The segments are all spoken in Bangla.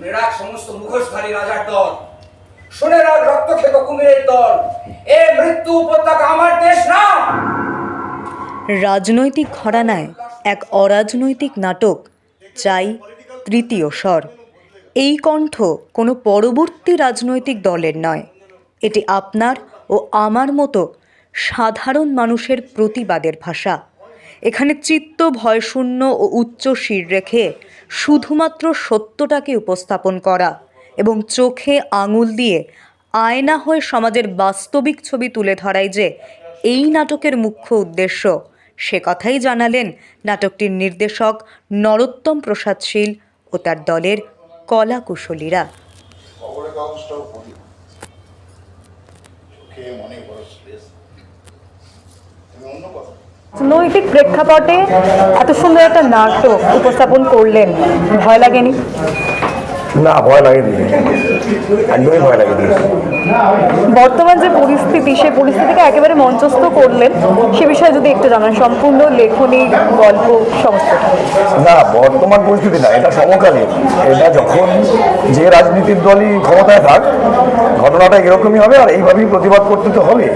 শুনে রাখ সমস্ত মুখোশধারী রাজার দল, শুনে রাখ রক্তক্ষেপ কুমিরের দল, এ মৃত্যু উপত্যকা আমার দেশ না। রাজনৈতিক ঘরানায় এক অরাজনৈতিক নাটক, চাই তৃতীয় স্বর। এই কণ্ঠ কোনো পরবর্তী রাজনৈতিক দলের নয়, এটি আপনার ও আমার মতো সাধারণ মানুষের প্রতিবাদের ভাষা। এখানে চিত্ত ভয়শূন্য ও উচ্চ শির রেখে শুধুমাত্র সত্যটাকে উপস্থাপন করা এবং চোখে আঙুল দিয়ে আয়না হয়ে সমাজের বাস্তবিক ছবি তুলে ধরাই যে এই নাটকের মুখ্য উদ্দেশ্য, সে কথাই জানালেন নাটকটির নির্দেশক নরোত্তম প্রসাদ শীল ও তার দলের কলাকুশলীরা। রাজনৈতিক প্রেক্ষাপটে এত সুন্দর একটা নাটক উপস্থাপন করলেন, ভয় লাগেনি? না, ভয় লাগেনি, একদমই ভয় লাগেনি। বর্তমান যে পরিস্থিতি, সেই পরিস্থিতিকে একেবারে মঞ্চস্থ করলেন, সে বিষয়ে যদি একটু জানান, সম্পূর্ণ লেখনী, গল্প সমস্তটা। না, বর্তমান পরিস্থিতি না, এটা সমকালীন। এটা যখন যে রাজনীতির দলই ক্ষমতায় থাক, ঘটনাটা এরকমই হবে, আর এইভাবেই প্রতিবাদ করতে তো হবে।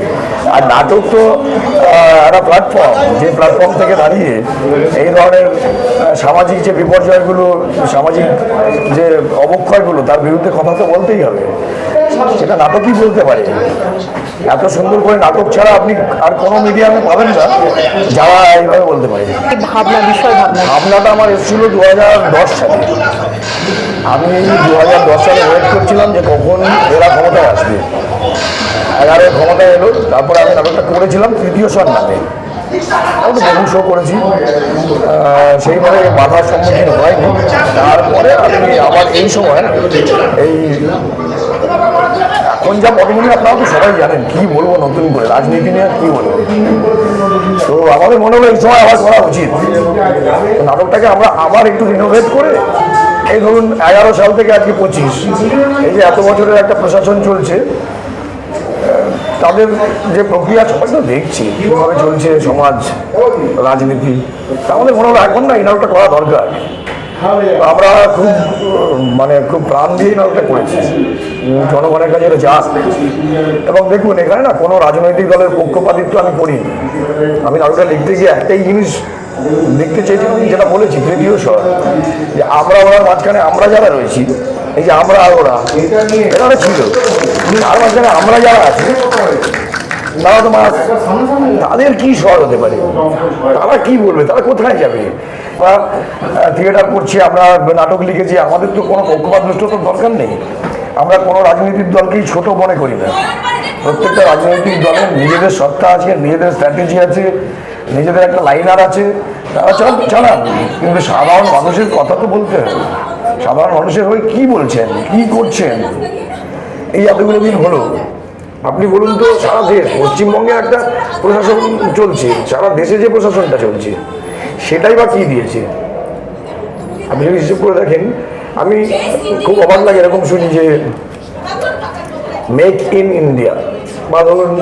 আর নাটক তো একটা প্ল্যাটফর্ম, যে প্ল্যাটফর্ম থেকে দাঁড়িয়ে এই ধরনের সামাজিক যে বিপর্যয়গুলো, সামাজিক যে অবক্ষয়গুলো, তার বিরুদ্ধে কথা তো বলতেই হবে। সেটা নাটকই বলতে পারে। এত সুন্দর করে নাটক ছাড়া আপনি আর কোনো মিডিয়ামে পাবেন না যারা এইভাবে বলতে পারে। ভাবনাটা আমার এসেছিল 2010 সালে। আমি 2010 সালে ওয়েট করছিলাম যে কখন এরা ক্ষমতায় আসবে। 11 ক্ষমতায় এলো, তারপরে আমি নাটকটা করেছিলাম তৃতীয় স্বর নামে। আমি তো বহু শো করেছি, সেইভাবে বাধার সম্মুখীন হয়নি। তারপরে আমি আবার এই সময় এই এখন যা পটভূমি আপনারা তো সবাই জানেন, কি বলবো নতুন করে রাজনীতি নিয়ে কী বলবো। তো আমাদের মনে হলো এই সময় আবার করা উচিত। নাটকটাকে আমরা আবার একটু রিনোভেট করে, এই ধরুন 11 সাল থেকে আজকে 25, এই যে এত বছরের একটা প্রশাসন চলছে, তাদের যে প্রক্রিয়া সবাই তো দেখছি কীভাবে চলছে সমাজ রাজনীতি, আমাদের মনে হলো এখন না এই নাটকটা করা দরকার। আমরা খুব প্রাণ দিয়ে নাটকটা করেছি, জনগণের কাছে এটা যাক। এবং দেখুন, এখানে না কোনো রাজনৈতিক দলের পক্ষপাতিত্ব আমি করিনি। আমি নাটকটা লিখতে গিয়ে একটাই জিনিস দেখতে চেয়েছিলাম, যেটা বলেছি তৃতীয় স্বর, যে আমরা ওনার মাঝখানে আমরা যারা রয়েছি, এই যে আমরা আর ওরা, এটা ছিল তার মাঝখানে আমরা যারা আছি, তারা তো তাদের কি স্বর হতে পারে, তারা কি বলবে, তারা কোথায় যাবে। বা থিয়েটার করছি, আমরা নাটক লিখেছি, আমাদের তো কোনো পক্ষপাতদুষ্ট তো দরকার নেই। আমরা কোনো রাজনৈতিক দলকেই ছোট মনে করি না। প্রত্যেকটা রাজনৈতিক দলের নিজেদের সত্তা আছে, নিজেদের স্ট্র্যাটেজি আছে, নিজেদের একটা লাইনার আছে, তারা চালান। কিন্তু সাধারণ মানুষের কথা তো বলতে হবে। সাধারণ মানুষের হয়ে কী বলছেন, কী করছেন এই এতগুলো দিন হলো। আপনি বলুন তো, সারা দেশ, পশ্চিমবঙ্গে একটা প্রশাসন চলছে, সারা দেশে যে প্রশাসনটা চলছে সেটাই বা কী দিয়েছে আপনি যদি হিসেব করে দেখেন। আমি খুব অবাক লাগে এরকম শুনি যে মেক ইন ইন্ডিয়া, বা ধরুন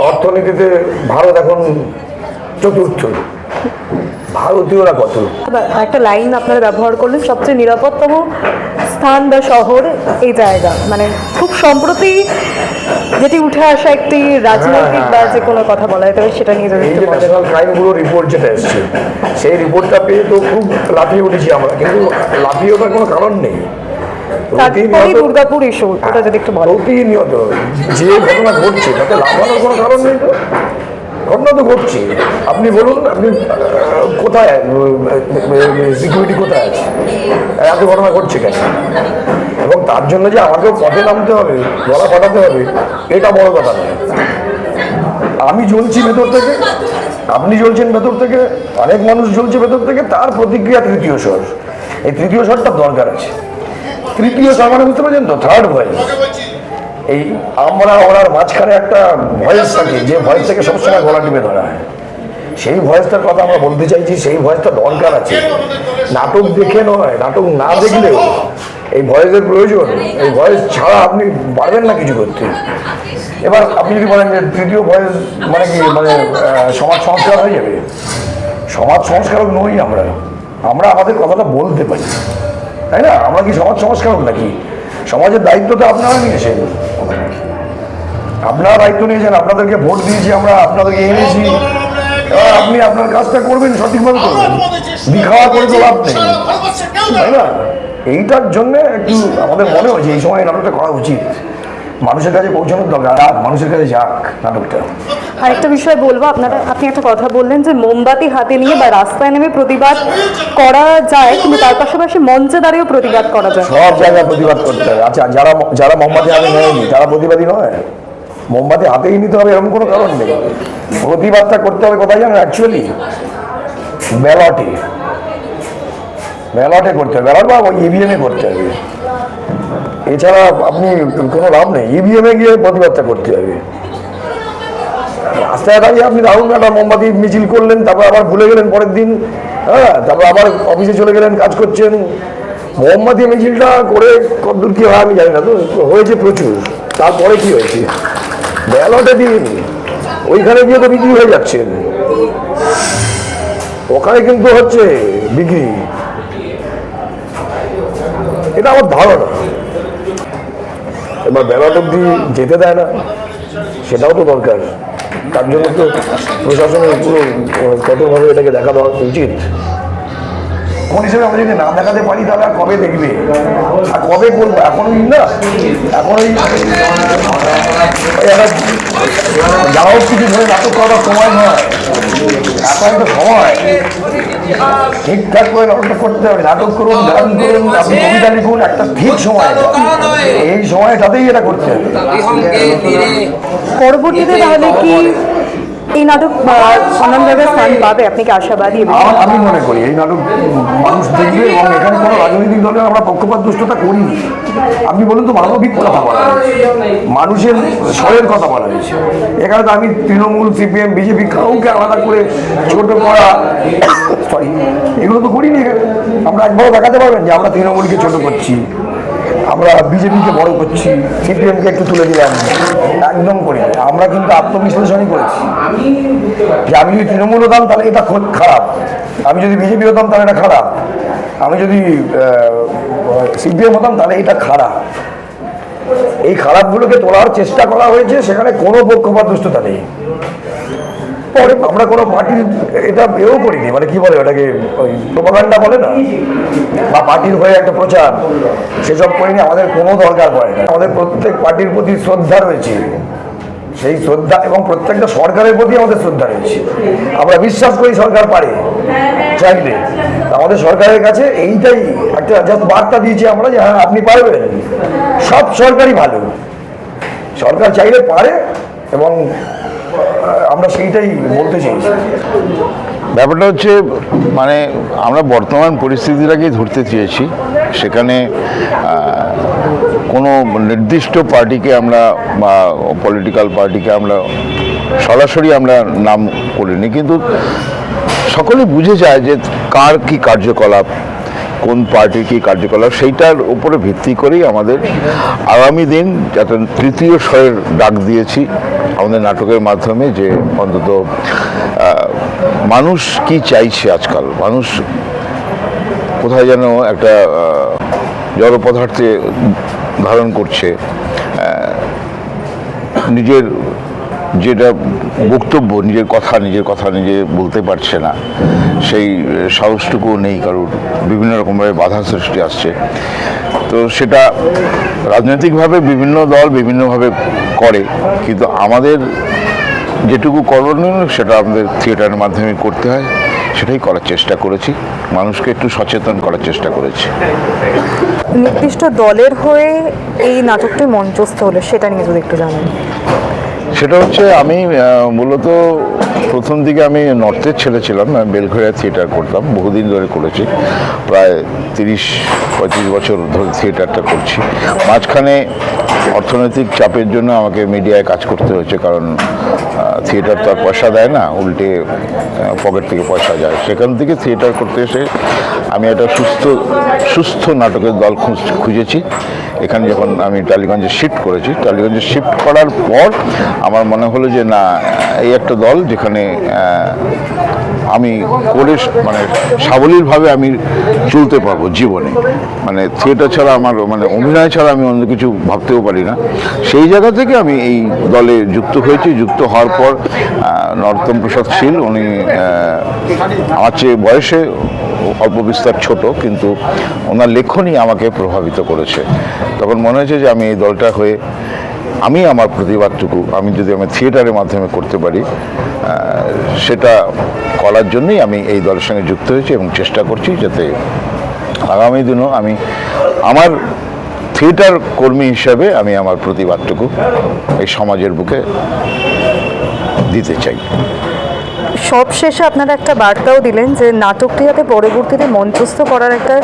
অর্থনীতিতে ভারত এখন চতুর্থ, ভারতীয়রা কত। একটা লাইন আপনারা ব্যবহার করলেন, সবচেয়ে নিরাপদতম স্থান বা শহর এই জায়গা, মানে খুব সম্প্রতি যেটি উঠে আসা একটি রাজনৈতিক বা যে কোনো কথা বলা যেতে পারে সেটা নিয়ে যদি এই যে ন্যাশনাল ক্রাইম ব্যুরো রিপোর্ট যেটা এসছে, সেই রিপোর্টটা পেয়ে তো খুব লাফিয়ে উঠেছি আমরা, কিন্তু লাফিয়ে ওঠার কোনো কারণ নেই। দুর্গাপুর ইস্যু, ওটা যদি একটু বলেন। প্রতিনিয়ত যে ঘটনা ঘটছে তাতে লাফানোর কোনো কারণ নেই। তো ঘটনা তো ঘটছে, আপনি বলুন, আপনি কোথায় সিকিউরিটি কোথায় আছে, এত ঘটনা ঘটছে কেন? এবং তার জন্য যে আমাকেও পথে নামতে হবে, গলা ফাটাতে হবে, এটা বড় কথা নয়। আমি জ্বলছি ভেতর থেকে, আপনি জ্বলছেন ভেতর থেকে, অনেক মানুষ জ্বলছে ভেতর থেকে, তার প্রতিক্রিয়া তৃতীয় স্বর। এই তৃতীয় স্বরটা দরকার আছে। তৃতীয় স্বর মানে বুঝতে পারছেন তো, থার্ড ভয়েস। এই আমরা ওনার মাঝখানে একটা ভয়েস থাকে, যে ভয়েস থেকে সবসময় গলা টিপে ধরা হয়, সেই ভয়েসটার কথা আমরা বলতে চাইছি। সেই ভয়েসটা দরকার আছে, নাটক দেখে নয়, নাটক না দেখলেও এই ভয়েসের প্রয়োজন। এই ভয়েস ছাড়া আপনি পারবেন না কিছু করতে। এবার আপনি যদি বলেন যে তৃতীয় ভয়েস মানে কি, মানে সমাজ সংস্কার হয়ে যাবে, সমাজ সংস্কারক নই আমরা। আমরা আমাদের কথাটা বলতে পারি, তাই না? আমরা কি সমাজ সংস্কারক নাকি? সমাজের দায়িত্ব তো আপনারা নিয়েছেন, আপনারা দায়িত্ব নিয়েছেন, আপনাদেরকে ভোট দিয়েছি আমরা, আপনাদেরকে এনেছি, এবার আপনি আপনার কাজটা করবেন, সঠিকভাবে করবেন, দিখাওয়া করে তো লাভ নেই, তাই না? এইটার জন্য একটু আমাদের মনে হয়েছে এই সময় নাটকটা করা উচিত, মানুষের কাছে পৌঁছানোর দরকার, আর মানুষের কাছে যাক নাটকটা। আরেকটা বিষয় বলবো, আপনি একটা কথা বললেন যে মোমবাতি হাতে নিয়ে বা রাস্তায় নেমে প্রতিবাদ করা যায়, কিন্তু তার পাশাপাশি মঞ্চে দাঁড়িয়েও প্রতিবাদ করা যায়। সব জায়গায় প্রতিবাদ করতে হবে। আচ্ছা, যারা মোমবাতি হাতে নেয়নি তারা প্রতিবাদী নয়? মোমবাতি হাতেই নিতে হবে এরকম কোনো কারণ নেই। প্রতিবাদটা করতে হবে কোথায় জানেন? অ্যাকচুয়ালি ব্যালটে করতে হবে, ব্যালট বা ইভিএমে করতে হবে, এছাড়া আপনি কোনো লাভ নেই। ইভিএমে গিয়ে প্রতিবাদটা করতে হবে। রাস্তায় দাঁড়িয়ে আপনি দারুণ একটা মোমবাতি মিছিল করলেন, তারপর আবার ভুলে গেলেন পরের দিন, হ্যাঁ, তারপর আবার অফিসে চলে গেলেন, কাজ করছেন। মোমবাতি মিছিলটা করে কতদূর কী হয় আমি জানি না, তো হয়েছে প্রচুর। তারপরে কি হয়েছে? ব্যালটে দিন, ওইখানে গিয়ে তো বিক্রি হয়ে যাচ্ছেন, ওখানে কিন্তু হচ্ছে বিক্রি, এটা আমার ধারণা। এবার ব্যালট অব্দি যেতে দেয় না, সেটাও তো দরকার। তার জন্য তো প্রশাসনের পুরো কঠোরভাবে এটাকে দেখা দেওয়া উচিত। কোন হিসেবে আমরা যদি না দেখাতে পারি তাহলে আর কবে দেখবে, আর কবে করবো? এখনই না, এখনই যাওয়া কিছু ধরে নাটক করার সময় নয়, এখন তো সময় ঠিকঠাক করে নাটক করতে হবে। নাটক করুন, গান করুন, আপনি কবিতা লিখুন, একটা ঠিক সময়, এই সময়টাতেই এটা করতে হবে। পরবর্তীতে তাহলে কি এই নাটক সমান জায়গায় স্থান পাবে? আপনি কি আশাবাদী? আমি মনে করি এই নাটক মানুষ দেখবে, এবং এখানে কোনো রাজনৈতিক দলের আমরা পক্ষপাত দুষ্টতা করিনি। আপনি বলুন তো, মানবিক কথা বলা হয়েছে, মানুষের স্বরের কথা বলা হয়েছে। এখানে তো আমি তৃণমূল, সিপিএম, বিজেপি কাউকে আলাদা করে ছোট করা, সরি, এগুলো তো করিনি। এখানে আমরা একবারও দেখাতে পারবেন যে আমরা তৃণমূলকে ছোট করছি, আমরা বিজেপিকে বড় করছি, সিপিএমকে একটু তুলে দিলাম, একদম করি। আমরা কিন্তু আত্মবিশ্লেষণই করেছি যে আমি যদি তৃণমূল হতাম তাহলে এটা খুব খারাপ, আমি যদি বিজেপি হতাম তাহলে এটা খারাপ, আমি যদি সিপিএম হতাম তাহলে এটা খারাপ। এই খারাপগুলোকে তোলার চেষ্টা করা হয়েছে, সেখানে কোনো পক্ষপাত দুষ্টতা নেই। পরে আমরা কোনো পার্টির এটা এও করিনি, মানে কি বলে ওটাকে, ওই প্রোপাগান্ডা বলে না, বা পার্টির হয়ে একটা প্রচার, সেসব করিনি। আমাদের কোনো দরকার পড়ে না। আমাদের প্রত্যেক পার্টির প্রতি শ্রদ্ধা রয়েছে, সেই শ্রদ্ধা, এবং প্রত্যেকটা সরকারের প্রতি আমাদের শ্রদ্ধা রয়েছে। আমরা বিশ্বাস করি সরকার পারে চাইলে। আমাদের সরকারের কাছে এইটাই একটা জাস্ট বার্তা দিয়েছি আমরা, যে হ্যাঁ আপনি পারবেন। সব সরকারই ভালো, সরকার চাইলে পারে, এবং আমরা সেইটাই বলতে চাইছি। ব্যাপারটা হচ্ছে, মানে আমরা বর্তমান পরিস্থিতিটাকেই ধরতে চেয়েছি। সেখানে কোনো নির্দিষ্ট পার্টিকে আমরা, বা পলিটিক্যাল পার্টিকে আমরা সরাসরি আমরা নাম করিনি, কিন্তু সকলে বুঝে যায় যে কার কি কার্যকলাপ, কোন পার্টির কী কার্যকলাপ, সেইটার উপরে ভিত্তি করেই আমাদের আগামী দিন যাতে তৃতীয় স্বরের ডাক দিয়েছি আমাদের নাটকের মাধ্যমে, যে অন্তত মানুষ কি চাইছে আজকাল, মানুষ কোথায় যেন একটা জড় পদার্থে ধারণ করছে, নিজের যেটা বক্তব্য, নিজের কথা নিজে বলতে পারছে না, সেই সাহসটুকু নেই কারোর, বিভিন্ন রকমভাবে বাধা সৃষ্টি আসছে। তো সেটা রাজনৈতিকভাবে বিভিন্ন দল বিভিন্নভাবে করে, কিন্তু আমাদের যেটুকু করণীয় সেটা আমাদের থিয়েটারের মাধ্যমে করতে হয়, সেটাই করার চেষ্টা করেছি। মানুষকে একটু সচেতন করার চেষ্টা করেছি। নির্দিষ্ট দলের হয়ে এই নাটকটি মঞ্চস্থ হলো, সেটা নিয়ে যদি একটু জানেন। সেটা হচ্ছে, আমি মূলত প্রথম দিকে আমি নর্থের ছেলে ছিলাম, আমি বেলঘরিয়া থিয়েটার করতাম, বহুদিন ধরে করেছি, প্রায় 30-35 বছর ধরে থিয়েটারটা করছি। মাঝখানে অর্থনৈতিক চাপের জন্য আমাকে মিডিয়ায় কাজ করতে হয়েছে, কারণ থিয়েটার তো আর পয়সা দেয় না, উল্টে পকেট থেকে পয়সা যায়। সেখান থেকে থিয়েটার করতে এসে আমি একটা সুস্থ নাটকের দল খুঁজেছি। এখানে যখন আমি টালিগঞ্জে শিফট করেছি, টালিগঞ্জে শিফট করার পর আমার মনে হলো যে না, এই একটা দল যেখানে আমি করে মানে সাবলীলভাবে আমি চলতে পারবো জীবনে। মানে থিয়েটার ছাড়া আমার মানে অভিনয় ছাড়া আমি অন্য কিছু ভাবতেও পারি না। সেই জায়গা থেকে আমি এই দলে যুক্ত হয়েছি। যুক্ত হওয়ার পর নরোত্তম প্রসাদ শীল, উনি আমার চেয়ে বয়সে অল্প বিস্তার ছোট, কিন্তু ওনার লেখনী আমাকে প্রভাবিত করেছে। তখন মনে হয়েছে যে আমি এই দলটা হয়ে আমি আমার প্রতিবাদটুকু আমি যদি আমি থিয়েটারের মাধ্যমে করতে পারি, সেটা করার জন্যই আমি এই দলের সঙ্গে যুক্ত হয়েছি এবং চেষ্টা করছি যাতে আগামী দিনও আমি আমার থিয়েটার কর্মী হিসাবে আমি আমার প্রতিবাদটুকু এই সমাজের বুকে দিতে চাই। সবশেষে আপনারা একটা বার্তাও দিলেন যে নাটকটি যাতে পরবর্তীতে মঞ্চস্থ করার একটা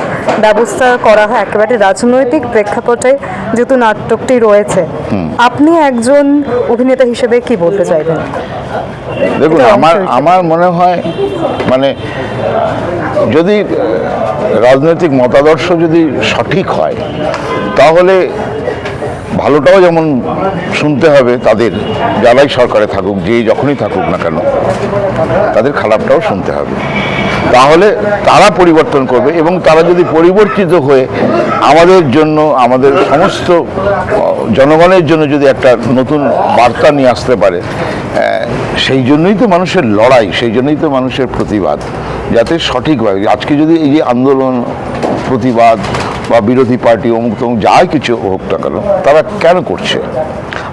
ব্যবস্থা করা হয় একেবারে রাজনৈতিক প্রেক্ষাপটে, যেহেতু নাটকটি রয়েছে। আপনি একজন অভিনেতা হিসেবে কি বলতে চাইবেন? দেখুন, আমার মনে হয় মানে যদি রাজনৈতিক মতাদর্শ যদি সঠিক হয়, তাহলে ভালোটাও যেমন শুনতে হবে তাদের, যারাই সরকারে থাকুক, যেই যখনই থাকুক না কেন, তাদের খারাপটাও শুনতে হবে। তাহলে তারা পরিবর্তন করবে এবং তারা যদি পরিবর্তিত হয়ে আমাদের জন্য, আমাদের সমস্ত জনগণের জন্য যদি একটা নতুন বার্তা নিয়ে আসতে পারে, সেই জন্যই তো মানুষের লড়াই, সেই জন্যই তো মানুষের প্রতিবাদ, যাতে সঠিকভাবে আজকে যদি এই যে আন্দোলন, প্রতিবাদ বা বিরোধী পার্টি অমুক তমুক যাই কিছু হোক না কেন, তারা কেন করছে?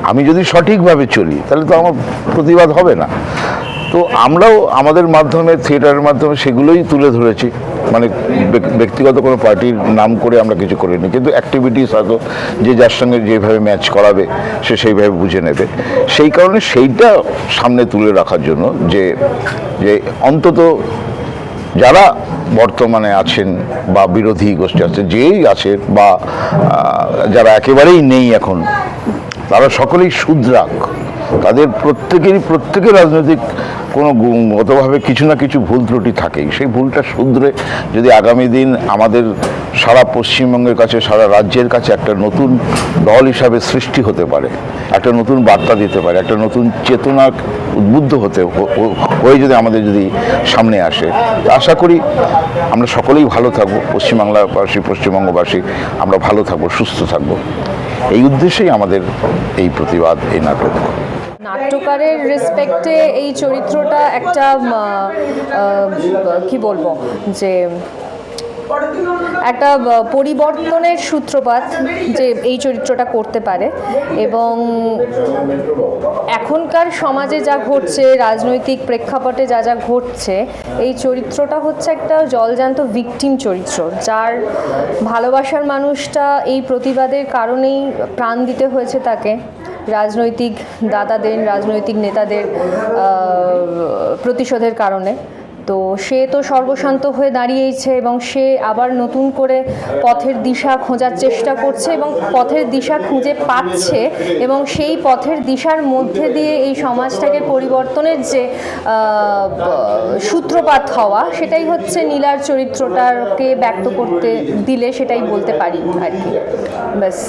আমি যদি সঠিকভাবে চলি তাহলে তো আমার প্রতিবাদ হবে না। তো আমরাও আমাদের মাধ্যমে, থিয়েটারের মাধ্যমে সেগুলোই তুলে ধরেছি। মানে ব্যক্তিগত কোনো পার্টির নাম করে আমরা কিছু করিনি, কিন্তু অ্যাক্টিভিটিস হয়তো যে যার সঙ্গে যেভাবে ম্যাচ করাবে সে সেইভাবে বুঝে নেবে। সেই কারণে সেইটা সামনে তুলে রাখার জন্য যে অন্তত যারা বর্তমানে আছেন বা বিরোধী গোষ্ঠী আছে, যেই আছে বা যারা একেবারেই নেই এখন, তারা সকলেই শুধরাক। তাদের প্রত্যেকের রাজনৈতিক কোনো গতভাবে কিছু না কিছু ভুল ত্রুটি থাকেই। সেই ভুলটা শুধরে যদি আগামী দিন আমাদের সারা পশ্চিমবঙ্গের কাছে, সারা রাজ্যের কাছে একটা নতুন দল হিসাবে সৃষ্টি হতে পারে, একটা নতুন বার্তা দিতে পারে, একটা নতুন চেতনা উদ্বুদ্ধ হয়ে যদি আমাদের যদি সামনে আসে, আশা করি আমরা সকলেই ভালো থাকবো, পশ্চিমবাংলাবাসী, পশ্চিমবঙ্গবাসী আমরা ভালো থাকবো, সুস্থ থাকবো। এই উদ্দেশ্যেই আমাদের এই প্রতিবাদ, এই নাটক। নাট্যকারের রেসপেক্টে এই চরিত্রটা একটা কি বলবো, যে একটা পরিবর্তনের সূত্রপাত যে এই চরিত্রটা করতে পারে। এবং এখনকার সমাজে যা ঘটছে, রাজনৈতিক প্রেক্ষাপটে যা যা ঘটছে, এই চরিত্রটা হচ্ছে একটা জলজান্ত ভিকটিম চরিত্র, যার ভালোবাসার মানুষটা এই প্রতিবাদের কারণেই প্রাণ দিতে হয়েছে তাকে, রাজনৈতিক দাদাদের, রাজনৈতিক নেতাদের প্রতিশোধের কারণে। তো সে তো সর্বশান্ত হয়ে দাঁড়িয়েছে এবং সে আবার নতুন করে পথের দিশা খোঁজার চেষ্টা করছে এবং পথের দিশা খুঁজে পাচ্ছে, এবং সেই পথের দিশার মধ্যে দিয়ে এই সমাজটাকে পরিবর্তনের যে সূত্রপাত হওয়া, সেটাই হচ্ছে নীলার চরিত্রটাকে ব্যক্ত করতে দিলে সেটাই বলতে পারি আর কি। ব্যাস।